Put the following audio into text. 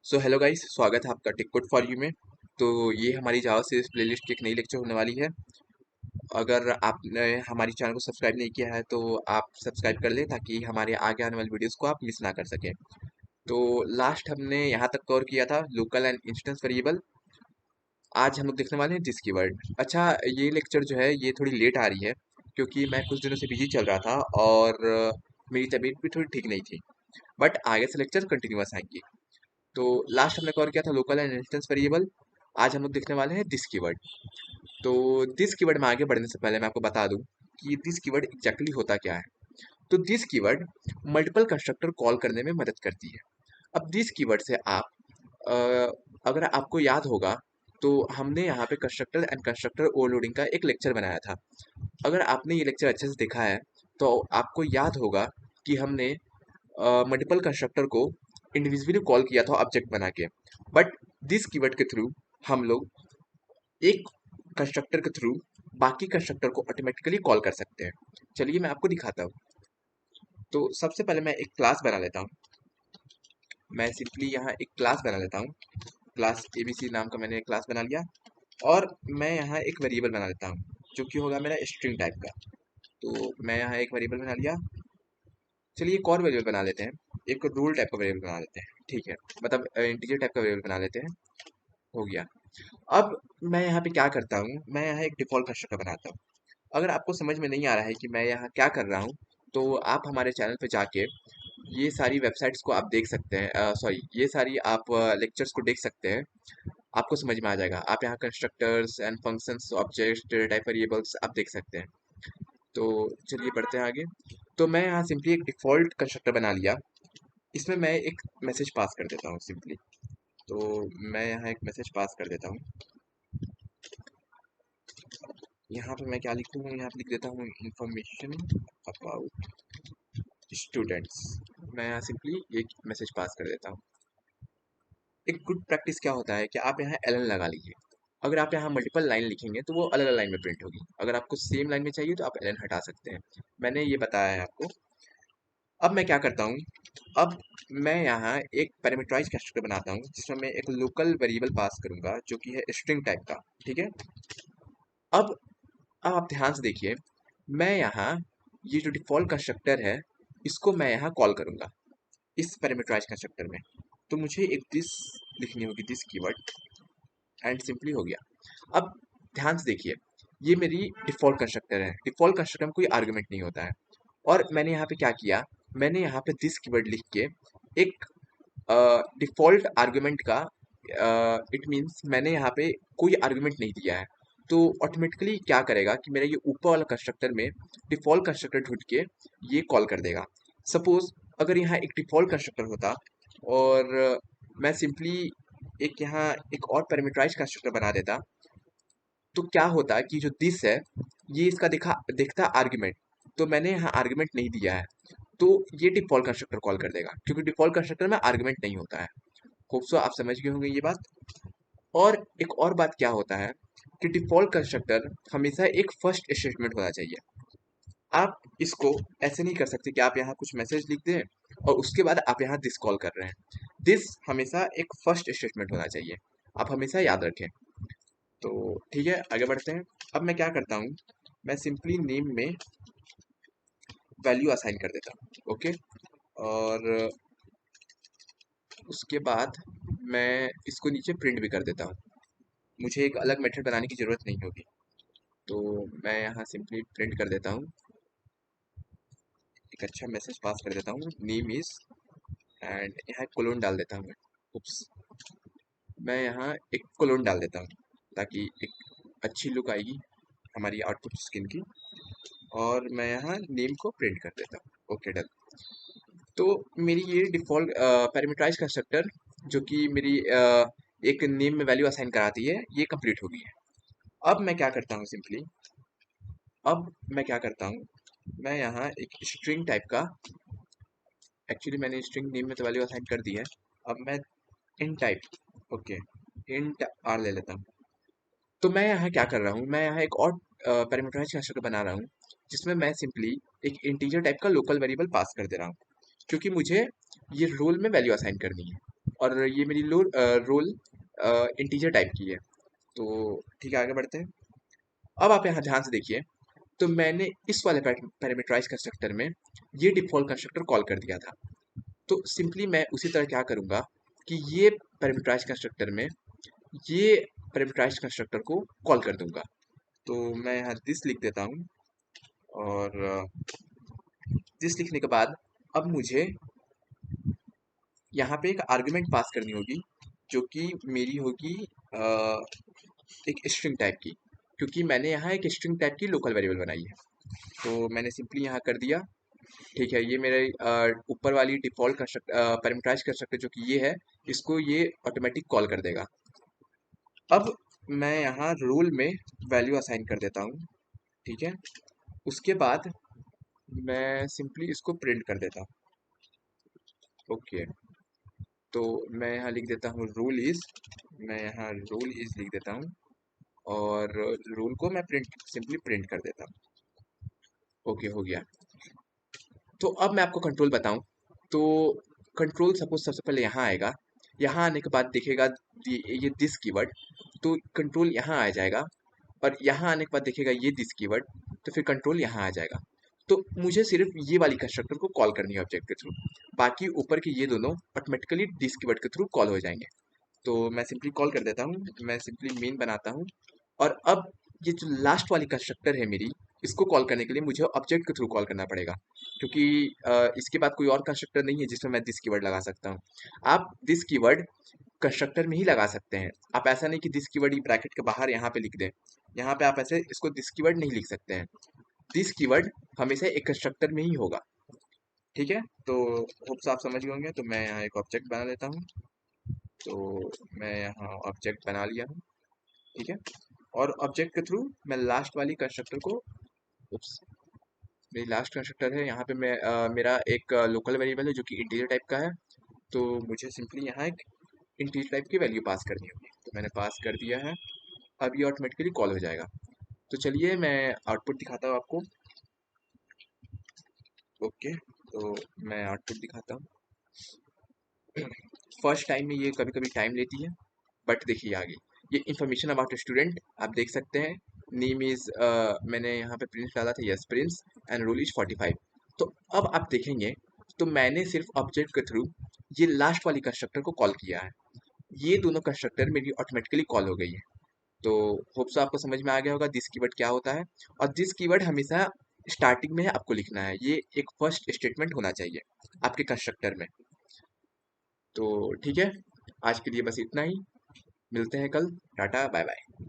So hello guys, स्वागत है आपका टेक गुड फॉर यू में। तो ये हमारी जावा सीरीज प्लेलिस्ट की एक नई लेक्चर होने वाली है। अगर आपने हमारी चैनल को सब्सक्राइब नहीं किया है तो आप सब्सक्राइब कर लें ताकि हमारे आगे आने वाली वीडियोस को आप मिस ना कर सकें। तो लास्ट हमने यहाँ तक कवर किया था लोकल एंड इंस्टेंस वेरिएबल। आज हम लोग देखने वाले हैं दिस कीवर्ड। अच्छा, ये लेक्चर जो है ये थोड़ी लेट आ रही है क्योंकि मैं कुछ दिनों से बिजी चल रहा था और मेरी तबीयत भी थोड़ी ठीक नहीं थी। बट आगे से लेक्चर कंटिन्यूअस आएंगी। तो लास्ट हमने कवर किया था लोकल एंड इंस्टेंस वेरिएबल। आज हम लोग देखने वाले हैं दिस कीवर्ड। तो दिस कीवर्ड में आगे बढ़ने से पहले मैं आपको बता दूं कि दिस कीवर्ड एग्जैक्टली होता क्या है। तो this keyword multiple constructor call करने में मदद करती है। अब दिस कीवर्ड से आप अ, अगर आपको याद होगा तो हमने यहाँ पे कंस्ट्रक्टर एंड कंस्ट्रक्टर ओवरलोडिंग का एक लेक्चर बनाया था। अगर आपने ये लेक्चर अच्छे से देखा है तो आपको याद होगा कि हमने मल्टीपल कंस्ट्रक्टर को इंडिविजुअली कॉल किया था ऑब्जेक्ट बना के। बट दिस कीवर्ड के थ्रू हम लोग एक कंस्ट्रक्टर के थ्रू बाकी कंस्ट्रक्टर को ऑटोमेटिकली कॉल कर सकते हैं। चलिए मैं आपको दिखाता हूँ। तो सबसे पहले मैं एक क्लास बना लेता हूँ। मैं सिंपली यहाँ एक क्लास बना लेता हूँ। क्लास एबीसी नाम का मैंने एक क्लास बना लिया और मैं यहाँ एक वेरिएबल बना लेता हूँ जो कि होगा मेरा स्ट्रिंग टाइप का। तो मैं यहाँ एक वेरिएबल बना लिया। चलिए एक और वेरिएबल बना लेते हैं। एक रूल टाइप का वेरिएबल बना लेते हैं, ठीक है। मतलब इंटीजर टाइप का वेरिएबल बना लेते हैं। हो गया। अब मैं यहाँ पे क्या करता हूँ, मैं यहाँ एक डिफ़ॉल्ट कंस्ट्रक्टर बनाता हूँ। अगर आपको समझ में नहीं आ रहा है कि मैं यहाँ क्या कर रहा हूँ, तो आप हमारे चैनल पे जाके ये सारी वेबसाइट्स को आप देख सकते हैं। सॉरी, ये सारी आप लेक्चर्स को देख सकते हैं। आपको समझ में आ जाएगा। आप यहाँ constructors and functions, object type variables आप देख सकते हैं। तो चलिए बढ़ते हैं आगे। तो मैं यहाँ सिंपली एक डिफ़ॉल्ट कंस्ट्रक्टर बना लिया। इसमें मैं एक मैसेज पास कर देता हूँ सिंपली। तो मैं यहाँ एक मैसेज पास कर देता हूँ। यहाँ पे मैं क्या लिखूँ, यहाँ पे लिख देता हूँ इन्फॉर्मेशन अबाउट स्टूडेंट्स। मैं यहाँ सिंपली एक मैसेज पास कर देता हूँ। एक गुड प्रैक्टिस क्या होता है कि आप यहाँ एलन लगा लीजिए। अगर आप यहाँ मल्टीपल लाइन लिखेंगे तो वो अलग अलग लाइन में प्रिंट होगी। अगर आपको सेम लाइन में चाहिए तो आप एलन हटा सकते हैं। मैंने ये बताया है आपको। अब मैं क्या करता हूँ, अब मैं यहाँ एक पैरामीटराइज कंस्ट्रक्टर बनाता हूँ जिसमें मैं एक लोकल वेरिएबल पास करूंगा जो कि है स्ट्रिंग टाइप का, ठीक है। अब आप ध्यान से देखिए। मैं यहाँ ये जो डिफ़ॉल्ट कंस्ट्रक्टर है इसको मैं यहाँ कॉल करूँगा इस पैरामीटराइज कंस्ट्रक्टर में। तो मुझे एक दिस लिखनी होगी, दिस कीवर्ड, एंड सिंपली हो गया। अब ध्यान से देखिए, ये मेरी डिफ़ॉल्ट कंस्ट्रक्टर है। डिफ़ॉल्ट कंस्ट्रक्टर में कोई आर्गुमेंट नहीं होता है। और मैंने यहाँ पे क्या किया, मैंने यहाँ पे दिस कीवर्ड लिख के एक डिफ़ॉल्ट आर्गुमेंट का इट मीन्स मैंने यहाँ पे कोई आर्गुमेंट नहीं दिया है। तो ऑटोमेटिकली क्या करेगा कि मेरा ये ऊपर वाला कंस्ट्रक्टर में डिफ़ॉल्ट कंस्ट्रक्टर ढूंढ के ये कॉल कर देगा। सपोज अगर यहाँ एक डिफ़ॉल्ट कंस्ट्रक्टर होता और मैं सिंपली एक यहाँ एक और पैरामीटराइज कंस्ट्रक्टर बना देता, तो क्या होता कि जो दिस है ये इसका दिखता आर्गुमेंट। तो मैंने यहाँ आर्गुमेंट नहीं दिया है तो ये डिफ़ॉल्ट कंस्ट्रक्टर कॉल कर देगा क्योंकि डिफ़ॉल्ट कंस्ट्रक्टर में आर्गुमेंट नहीं होता है। होप सो आप समझ गए होंगे ये बात। और एक और बात क्या होता है कि डिफ़ॉल्ट कंस्ट्रक्टर हमेशा एक फर्स्ट स्टेटमेंट होना चाहिए। आप इसको ऐसे नहीं कर सकते कि आप यहाँ कुछ मैसेज लिख दें और उसके बाद आप यहाँ दिस कॉल कर रहे हैं। दिस हमेशा एक फर्स्ट स्टेटमेंट होना चाहिए। आप हमेशा याद रखें। तो ठीक है, आगे बढ़ते हैं। अब मैं क्या करता हूँ, मैं सिंपली नेम में वैल्यू असाइन कर देता हूँ, ओके। और उसके बाद मैं इसको नीचे प्रिंट भी कर देता हूँ। मुझे एक अलग मेथड बनाने की ज़रूरत नहीं होगी। तो मैं यहाँ सिंपली प्रिंट कर देता हूँ, एक अच्छा मैसेज पास कर देता हूँ, नेम इज़, एंड यहाँ कोलोन डाल देता हूँ मैं। उप्स, मैं यहाँ एक कोलोन डाल देता हूँ ताकि एक अच्छी लुक आएगी हमारी आउटपुट स्क्रीन की। और मैं यहाँ नेम को प्रिंट कर देता हूँ, ओके डन। तो मेरी ये डिफ़ॉल्ट पैरामीटराइज कंस्ट्रक्टर जो कि मेरी एक नेम में वैल्यू असाइन कराती है ये कंप्लीट हो गई है। अब मैं क्या करता हूँ सिंपली, अब मैं क्या करता हूँ, मैं यहाँ एक स्ट्रिंग टाइप का, एक्चुअली मैंने स्ट्रिंग नेम में तो वैल्यू असाइन कर दी है। अब मैं इन टाइप, ओके, इंट आर ले लेता हूँ। तो मैं यहाँ क्या कर रहा हूँ, मैं यहाँ एक और पैरामीटराइज कंस्ट्रक्टर बना रहा हूँ जिसमें मैं सिंपली एक इंटीजर टाइप का लोकल वेरिएबल पास कर दे रहा हूँ क्योंकि मुझे ये रोल में वैल्यू असाइन करनी है। और ये मेरी रोल इंटीजर टाइप की है। तो ठीक है, आगे बढ़ते हैं। अब आप यहाँ ध्यान से देखिए, तो मैंने इस वाले पैरामीटराइज कंस्ट्रक्टर में ये डिफॉल्ट कंस्ट्रक्टर कॉल कर दिया था। तो सिंपली मैं उसी तरह क्या करूँगा कि ये पैरामीटराइज कंस्ट्रक्टर में ये पैरामीटराइज कंस्ट्रक्टर को कॉल कर दूंगा। तो मैं यहाँ दिस लिख देता हूँ, और दिस लिखने के बाद अब मुझे यहाँ पे एक आर्गुमेंट पास करनी होगी, जो कि मेरी होगी एक स्ट्रिंग टाइप की, क्योंकि मैंने यहाँ एक स्ट्रिंग टाइप की लोकल वेरिएबल बनाई है। तो मैंने सिंपली यहाँ कर दिया। ठीक है, ये मेरे ऊपर वाली डिफॉल्ट कंस्ट्रक्ट पैरामीटराइज कंस्ट्रक्टर जो कि ये है, इसको ये ऑटोमेटिक कॉल कर देगा। अब मैं यहाँ रोल में वैल्यू असाइन कर देता हूँ। ठीक है, उसके बाद मैं सिंपली इसको प्रिंट कर देता हूँ। ओके, तो मैं यहाँ लिख देता हूँ रोल इज, मैं यहाँ रोल इज लिख देता हूँ, और रोल को मैं सिंपली प्रिंट कर देता हूँ। ओके, हो गया। तो अब मैं आपको कंट्रोल बताऊं, तो कंट्रोल सपोज सबसे पहले यहाँ आएगा। यहाँ आने के बाद देखेगा ये दिस कीवर्ड, तो कंट्रोल यहाँ आ जाएगा। और यहाँ आने के बाद देखेगा ये दिस कीवर्ड, तो फिर कंट्रोल यहाँ आ जाएगा। तो मुझे सिर्फ ये वाली कंस्ट्रक्टर को कॉल करनी है ऑब्जेक्ट के थ्रू, बाकी ऊपर के ये दोनों ऑटोमेटिकली दिस कीवर्ड के थ्रू कॉल हो जाएंगे। तो मैं सिंपली कॉल कर देता हूँ, मैं सिंपली मेन बनाता हूँ। और अब ये जो लास्ट वाली कंस्ट्रक्टर है मेरी, इसको कॉल करने के लिए मुझे ऑब्जेक्ट के थ्रू कॉल करना पड़ेगा, क्योंकि इसके बाद कोई और कंस्ट्रक्टर नहीं है जिसमें मैं दिस कीवर्ड लगा सकता हूँ। आप दिस कीवर्ड कंस्ट्रक्टर में ही लगा सकते हैं। आप ऐसा नहीं कि दिस कीवर्ड ही ब्रैकेट के बाहर यहाँ पे लिख दें। यहाँ पे आप ऐसे इसको दिस कीवर्ड नहीं लिख सकते हैं। दिस कीवर्ड हमेशा एक कंस्ट्रक्टर में ही होगा। ठीक है, तो होप्स आप समझ गए होंगे। तो मैं यहाँ एक ऑब्जेक्ट बना लेता हूँ। तो मैं यहाँ ऑब्जेक्ट बना लिया हूँ। ठीक है, और ऑब्जेक्ट के थ्रू मैं लास्ट वाली कंस्ट्रक्टर को, उप्स, मेरी लास्ट कंस्ट्रक्टर है यहाँ पे, मैं मेरा एक लोकल वेरिएबल है जो कि इंटीजर टाइप का है। तो मुझे सिंपली यहाँ एक इंटीजर टाइप की वैल्यू पास करनी होगी, तो मैंने पास कर दिया है। अब ये ऑटोमेटिकली कॉल हो जाएगा। तो चलिए मैं आउटपुट दिखाता हूँ आपको। ओके, तो मैं आउटपुट दिखाता हूँ। फर्स्ट टाइम में ये कभी कभी टाइम लेती है, बट देखिए आगे ये इन्फॉर्मेशन अबाउट स्टूडेंट आप देख सकते हैं। नेम इज, मैंने यहाँ पे प्रिंस डाला था, yes prince, and roll is 45। तो अब आप देखेंगे, तो मैंने सिर्फ ऑब्जेक्ट के थ्रू ये लास्ट वाली कंस्ट्रक्टर को कॉल किया है। ये दोनों कंस्ट्रक्टर मेरी ऑटोमेटिकली कॉल हो गई है। तो होप्स आपको समझ में आ गया होगा दिस कीवर्ड क्या होता है। और दिस कीवर्ड हमेशा स्टार्टिंग में आपको लिखना है, ये एक फर्स्ट स्टेटमेंट होना चाहिए आपके कंस्ट्रक्टर में। तो ठीक है, आज के लिए बस इतना ही। मिलते हैं कल। Tata, bye bye.